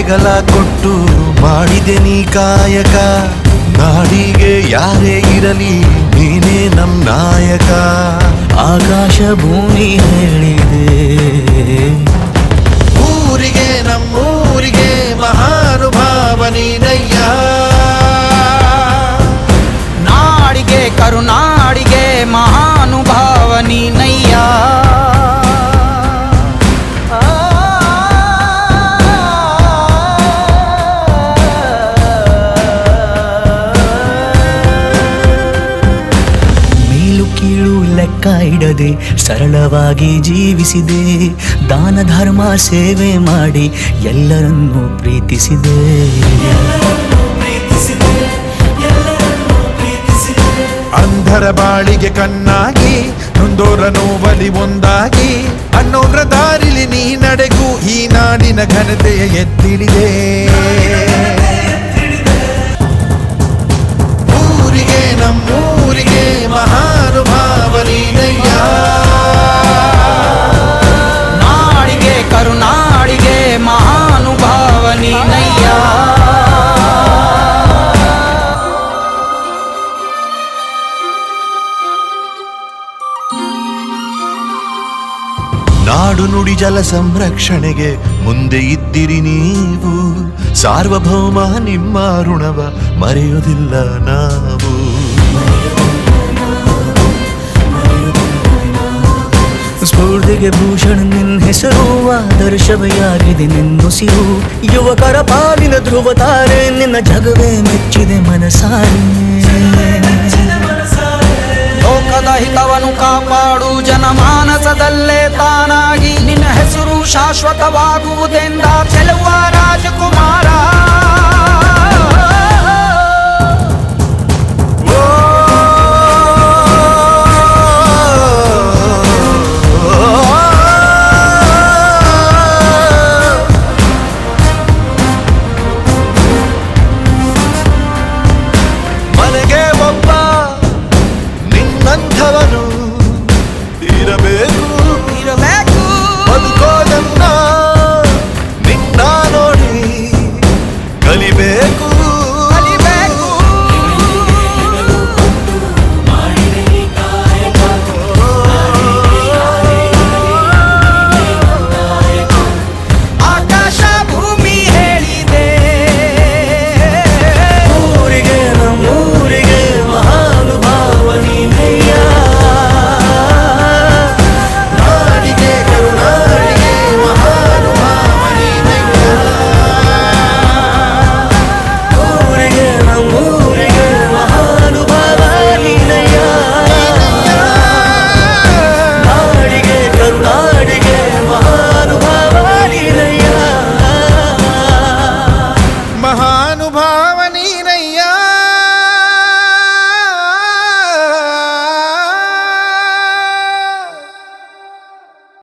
ದೇಗಲ ಕೊಟ್ಟು ಮಾಡಿದೆ ನೀ ಕಾಯಕ. ನಾಡಿಗೆ ಯಾರೇ ಇರಲಿ ನೀನೇ ನಮ್ ನಾಯಕ. ಆಕಾಶ ಭೂಮಿ ಹೇಳಿದೆ ಊರಿಗೆ ನಮ್ಮೂರಿಗೆ ಮಹಾನುಭಾವ ನೀನಯ್ಯ. ನಾಡಿಗೆ ಕರುನಾಡಿಗೆ ಮಹಾನುಭಾವ ನೀನಯ್ಯ. ಮೇಲು ಕೀಳು ಲೆಕ್ಕ ಇಡದೆ ಸರಳವಾಗಿ ಜೀವಿಸಿದೆ. ದಾನ ಧರ್ಮ ಸೇವೆ ಮಾಡಿ ಎಲ್ಲರನ್ನೂ ಪ್ರೀತಿಸಿದೆ. ಅಂಧರ ಬಾಳಿಗೆ ಕಣ್ಣಾಗಿ ನೊಂದೋರ ನೋವಲಿ ಒಂದಾಗಿ ಅನ್ನೋದ್ರ ದಾರಿಲಿ ನೀ ನಡೆಗೂ ಈ ನಾಡಿನ ಘನತೆಯ ಎತ್ತಿಳಿದೆ. ಊರಿಗೆ ನಮ್ಮೂರಿಗೆ ಮಹಾನುಭಾವ ನೀನಯ್ಯ. ನಾಡಿಗೆ ಕರುನಾಡಿಗೆ ಮಹಾನುಭಾವ ನೀನಯ್ಯ. ನಾಡು ನುಡಿ ಜಲ ಸಂರಕ್ಷಣೆಗೆ ಮುಂದೆ ಇದ್ದಿರಿ ನೀವು. ಸಾರ್ವಭೌಮ ನಿಮ್ಮ ಋಣವ ಮರೆಯುವುದಿಲ್ಲ ನಾವು. ಸ್ಫೂರ್ತಿಗೆ ಭೂಷಣ ನಿನ್ನ ಹೆಸರು, ಆದರ್ಶವೇ ನಿನ್ನುಸಿರು. ಯುವಕರ ಪಾಲಿನ ಧ್ರುವ ತಾರೆ ನಿನ್ನ ಜಗವೇ ಮೆಚ್ಚಿದೆ ಮನಸಾರೆ. ಲೋಕದ ಹಿತವನ್ನು ಕಾಪಾಡು ಜನಮಾನಸದಲ್ಲೇ ತಾನಾಗಿ ನಿನ್ನ ಹೆಸರು ಶಾಶ್ವತವಾಗುವುದೆಂದ ಚೆಲುವ ರಾಜಕುಮಾರ.